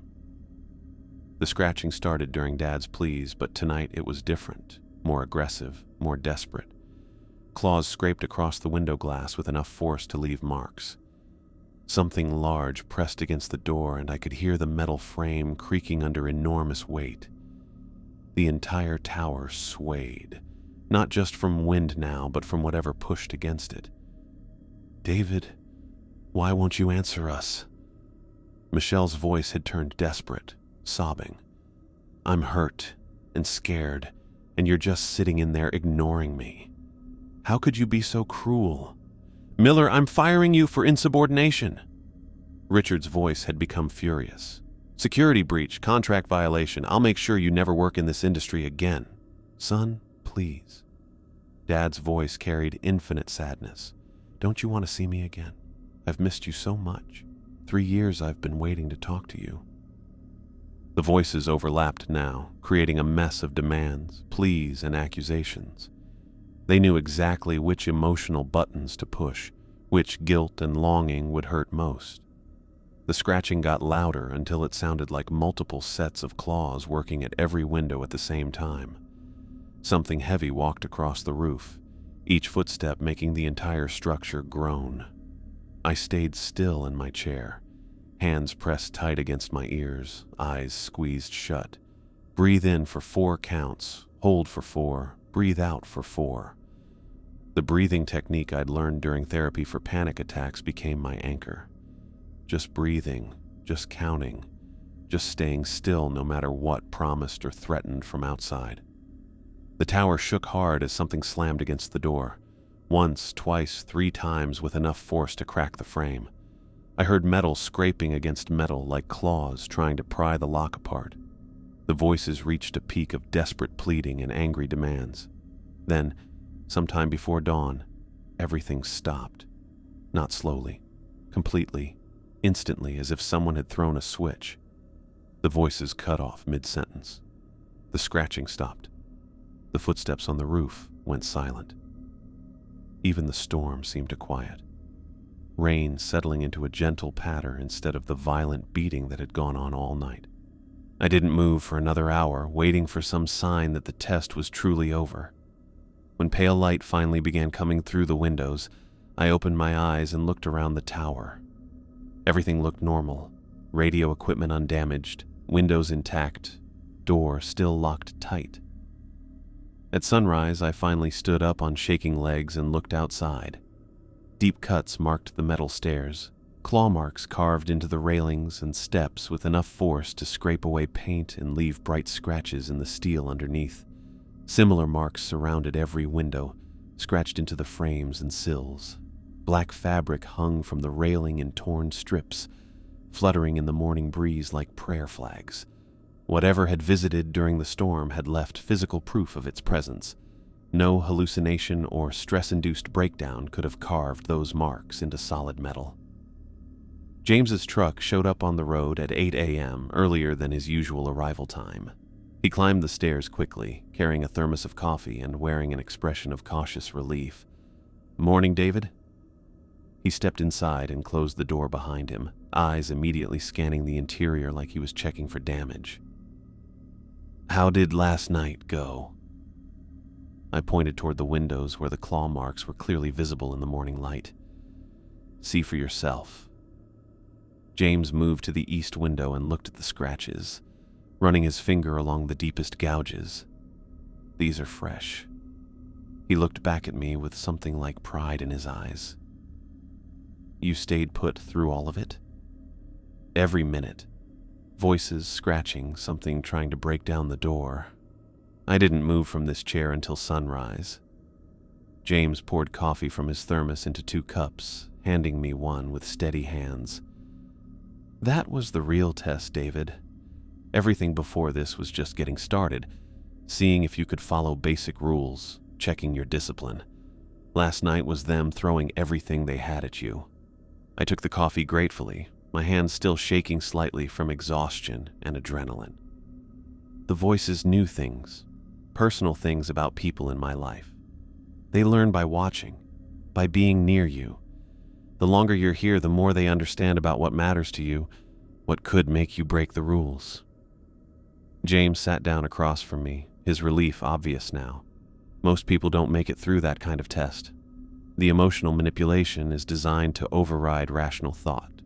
The scratching started during Dad's pleas, but tonight it was different, more aggressive, more desperate. Claws scraped across the window glass with enough force to leave marks. Something large pressed against the door, and I could hear the metal frame creaking under enormous weight. The entire tower swayed, not just from wind now, but from whatever pushed against it. David, why won't you answer us? Michelle's voice had turned desperate, sobbing. I'm hurt and scared, and you're just sitting in there ignoring me. How could you be so cruel? Miller, I'm firing you for insubordination. Richard's voice had become furious. Security breach, contract violation. I'll make sure you never work in this industry again. Son, please. Dad's voice carried infinite sadness. Don't you want to see me again? I've missed you so much. 3 years I've been waiting to talk to you. The voices overlapped now, creating a mess of demands, pleas, and accusations. They knew exactly which emotional buttons to push, which guilt and longing would hurt most. The scratching got louder until it sounded like multiple sets of claws working at every window at the same time. Something heavy walked across the roof, each footstep making the entire structure groan. I stayed still in my chair, hands pressed tight against my ears, eyes squeezed shut. Breathe in for 4 counts, hold for 4, breathe out for 4. The breathing technique I'd learned during therapy for panic attacks became my anchor. Just breathing, just counting, just staying still no matter what promised or threatened from outside. The tower shook hard as something slammed against the door. Once, twice, 3 times with enough force to crack the frame. I heard metal scraping against metal like claws trying to pry the lock apart. The voices reached a peak of desperate pleading and angry demands. Then, sometime before dawn, everything stopped. Not slowly, completely, instantly, as if someone had thrown a switch. The voices cut off mid-sentence. The scratching stopped. The footsteps on the roof went silent. Even the storm seemed to quiet. Rain settling into a gentle patter instead of the violent beating that had gone on all night. I didn't move for another hour, waiting for some sign that the test was truly over. When pale light finally began coming through the windows, I opened my eyes and looked around the tower. Everything looked normal, radio equipment undamaged, windows intact, door still locked tight. At sunrise, I finally stood up on shaking legs and looked outside. Deep cuts marked the metal stairs, claw marks carved into the railings and steps with enough force to scrape away paint and leave bright scratches in the steel underneath. Similar marks surrounded every window, scratched into the frames and sills. Black fabric hung from the railing in torn strips, fluttering in the morning breeze like prayer flags. Whatever had visited during the storm had left physical proof of its presence. No hallucination or stress-induced breakdown could have carved those marks into solid metal. James's truck showed up on the road at 8 a.m., earlier than his usual arrival time. He climbed the stairs quickly, carrying a thermos of coffee and wearing an expression of cautious relief. "Morning, David?" He stepped inside and closed the door behind him, eyes immediately scanning the interior like he was checking for damage. "How did last night go?" I pointed toward the windows where the claw marks were clearly visible in the morning light. "See for yourself." James moved to the east window and looked at the scratches, running his finger along the deepest gouges. "These are fresh." He looked back at me with something like pride in his eyes. "You stayed put through all of it?" "Every minute. Voices scratching, something trying to break down the door. I didn't move from this chair until sunrise." James poured coffee from his thermos into 2 cups, handing me one with steady hands. "That was the real test, David. Everything before this was just getting started, seeing if you could follow basic rules, checking your discipline. Last night was them throwing everything they had at you." I took the coffee gratefully, my hands still shaking slightly from exhaustion and adrenaline. The voices knew things, personal things about people in my life. They learn by watching, by being near you. The longer you're here, the more they understand about what matters to you, what could make you break the rules. James sat down across from me, his relief obvious now. Most people don't make it through that kind of test. The emotional manipulation is designed to override rational thought.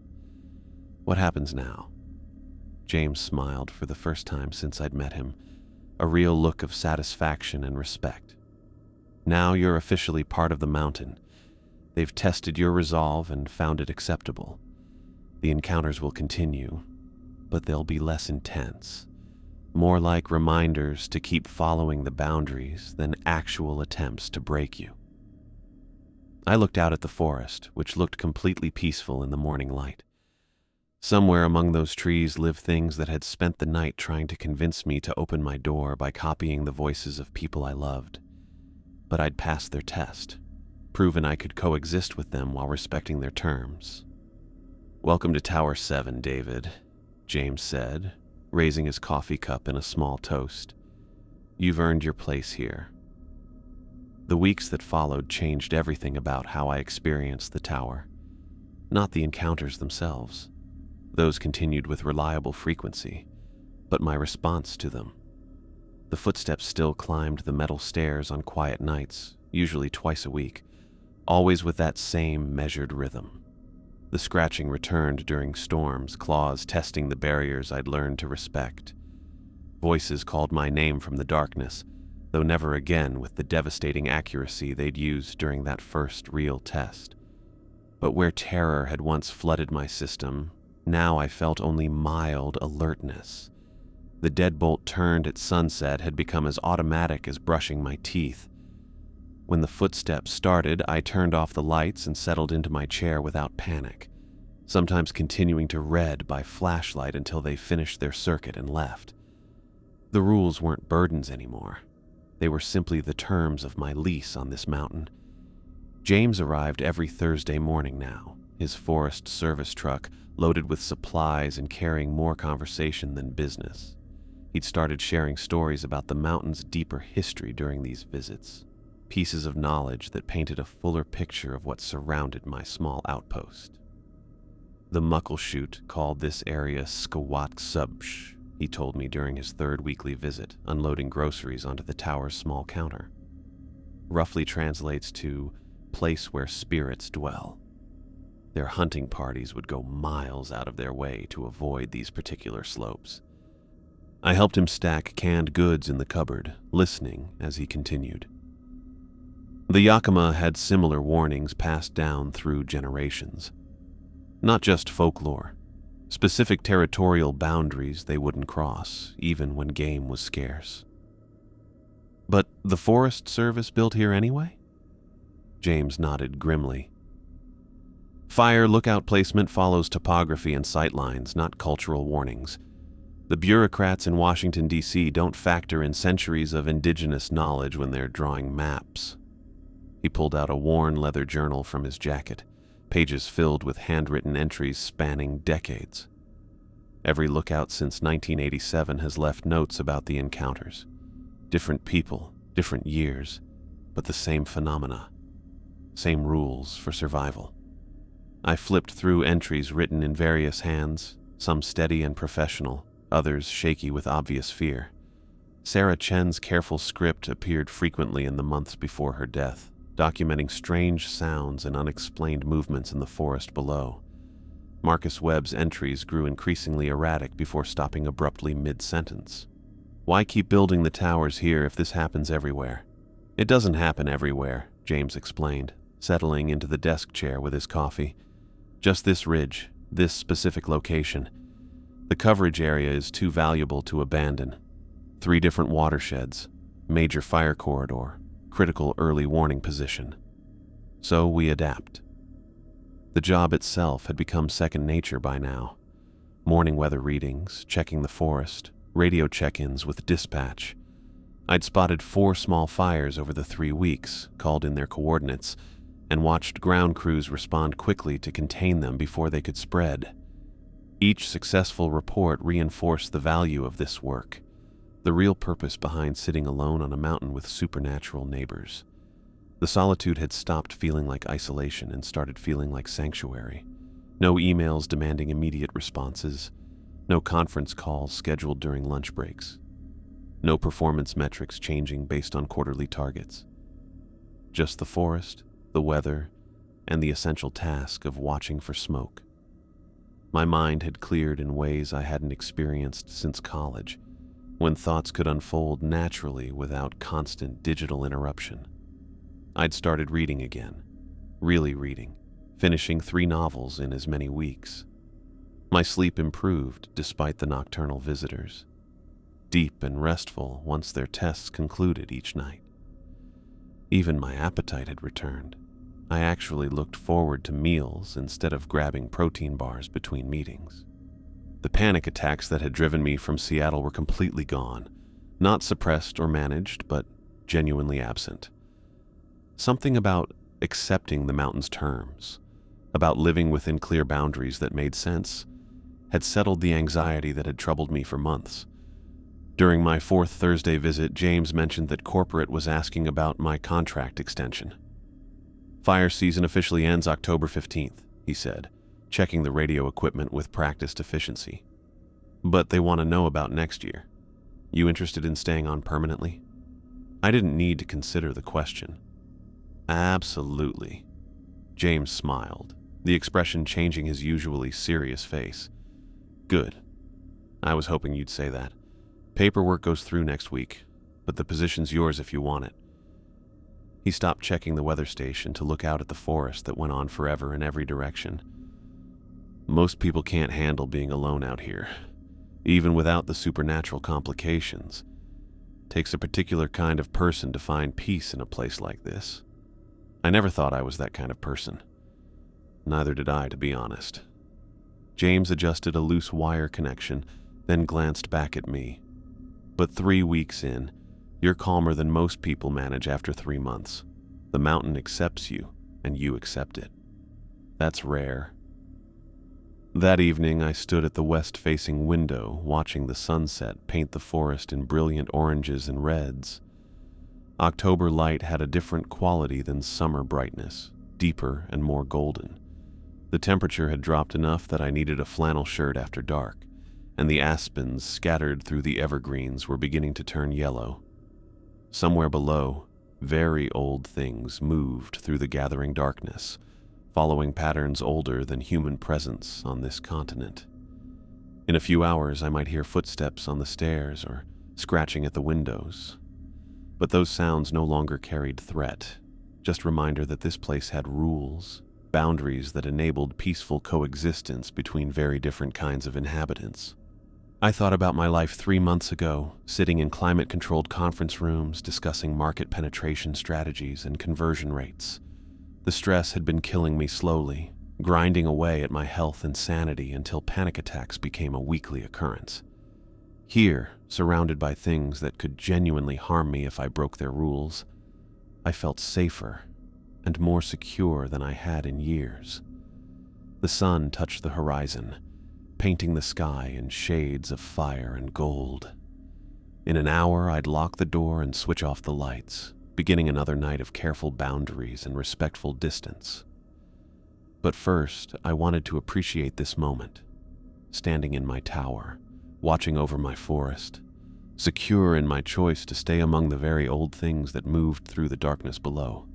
"What happens now?" James smiled for the first time since I'd met him, a real look of satisfaction and respect. "Now you're officially part of the mountain. They've tested your resolve and found it acceptable. The encounters will continue, but they'll be less intense, more like reminders to keep following the boundaries than actual attempts to break you. I looked out at the forest, which looked completely peaceful in the morning light. Somewhere among those trees lived things that had spent the night trying to convince me to open my door by copying the voices of people I loved. But I'd passed their test, proven I could coexist with them while respecting their terms. "Welcome to Tower 7, David," James said, raising his coffee cup in a small toast. "You've earned your place here." The weeks that followed changed everything about how I experienced the tower. Not the encounters themselves. Those continued with reliable frequency, but my response to them. The footsteps still climbed the metal stairs on quiet nights, usually twice a week, always with that same measured rhythm. The scratching returned during storms, claws testing the barriers I'd learned to respect. Voices called my name from the darkness, though never again with the devastating accuracy they'd used during that first real test. But where terror had once flooded my system, now I felt only mild alertness. The deadbolt turned at sunset had become as automatic as brushing my teeth. When the footsteps started, I turned off the lights and settled into my chair without panic, sometimes continuing to read by flashlight until they finished their circuit and left. The rules weren't burdens anymore. They were simply the terms of my lease on this mountain. James arrived every Thursday morning now, his Forest Service truck loaded with supplies and carrying more conversation than business. He'd started sharing stories about the mountain's deeper history during these visits, pieces of knowledge that painted a fuller picture of what surrounded my small outpost. The Muckleshoot called this area Skawat-Subsh, he told me during his third weekly visit, unloading groceries onto the tower's small counter. Roughly translates to place where spirits dwell. Their hunting parties would go miles out of their way to avoid these particular slopes. I helped him stack canned goods in the cupboard, listening as he continued. The Yakima had similar warnings passed down through generations. Not just folklore, specific territorial boundaries they wouldn't cross, even when game was scarce. But the Forest Service built here anyway? James nodded grimly. Fire lookout placement follows topography and sightlines, not cultural warnings. The bureaucrats in Washington, D.C. don't factor in centuries of indigenous knowledge when they're drawing maps. He pulled out a worn leather journal from his jacket, pages filled with handwritten entries spanning decades. Every lookout since 1987 has left notes about the encounters. Different people, different years, but the same phenomena. Same rules for survival. I flipped through entries written in various hands, some steady and professional, others shaky with obvious fear. Sarah Chen's careful script appeared frequently in the months before her death, documenting strange sounds and unexplained movements in the forest below. Marcus Webb's entries grew increasingly erratic before stopping abruptly mid-sentence. Why keep building the towers here if this happens everywhere? It doesn't happen everywhere, James explained, settling into the desk chair with his coffee. Just this ridge, this specific location. The coverage area is too valuable to abandon. 3 different watersheds, major fire corridor, critical early warning position. So we adapt. The job itself had become second nature by now. Morning weather readings, checking the forest, radio check-ins with dispatch. I'd spotted 4 small fires over the 3 weeks, called in their coordinates, and watched ground crews respond quickly to contain them before they could spread. Each successful report reinforced the value of this work, the real purpose behind sitting alone on a mountain with supernatural neighbors. The solitude had stopped feeling like isolation and started feeling like sanctuary. No emails demanding immediate responses, no conference calls scheduled during lunch breaks, no performance metrics changing based on quarterly targets. Just the forest, the weather, and the essential task of watching for smoke. My mind had cleared in ways I hadn't experienced since college, when thoughts could unfold naturally without constant digital interruption. I'd started reading again, really reading, finishing 3 novels in as many weeks. My sleep improved despite the nocturnal visitors. deep and restful once their tests concluded each night. Even my appetite had returned. I actually looked forward to meals instead of grabbing protein bars between meetings. The panic attacks that had driven me from Seattle were completely gone, not suppressed or managed, but genuinely absent. Something about accepting the mountain's terms, about living within clear boundaries that made sense, had settled the anxiety that had troubled me for months. During my fourth Thursday visit, James mentioned that corporate was asking about my contract extension. Fire season officially ends October 15th, he said, checking the radio equipment with practiced efficiency. But they want to know about next year. You interested in staying on permanently? I didn't need to consider the question. Absolutely. James smiled, the expression changing his usually serious face. Good. I was hoping you'd say that. Paperwork goes through next week, but the position's yours if you want it. He stopped checking the weather station to look out at the forest that went on forever in every direction. Most people can't handle being alone out here, even without the supernatural complications. Takes a particular kind of person to find peace in a place like this. I never thought I was that kind of person. Neither did I, to be honest. James adjusted a loose wire connection, then glanced back at me. But 3 weeks in, you're calmer than most people manage after 3 months. The mountain accepts you, and you accept it. That's rare. That evening, I stood at the west-facing window, watching the sunset paint the forest in brilliant oranges and reds. October light had a different quality than summer brightness, deeper and more golden. The temperature had dropped enough that I needed a flannel shirt after dark, and the aspens scattered through the evergreens were beginning to turn yellow. Somewhere below, very old things moved through the gathering darkness, following patterns older than human presence on this continent. In a few hours, I might hear footsteps on the stairs or scratching at the windows. But those sounds no longer carried threat, just reminder that this place had rules, boundaries that enabled peaceful coexistence between very different kinds of inhabitants. I thought about my life 3 months ago, sitting in climate-controlled conference rooms discussing market penetration strategies and conversion rates. The stress had been killing me slowly, grinding away at my health and sanity until panic attacks became a weekly occurrence. Here, surrounded by things that could genuinely harm me if I broke their rules, I felt safer and more secure than I had in years. The sun touched the horizon, painting the sky in shades of fire and gold. In an hour, I'd lock the door and switch off the lights, beginning another night of careful boundaries and respectful distance. But first, I wanted to appreciate this moment, standing in my tower, watching over my forest, secure in my choice to stay among the very old things that moved through the darkness below.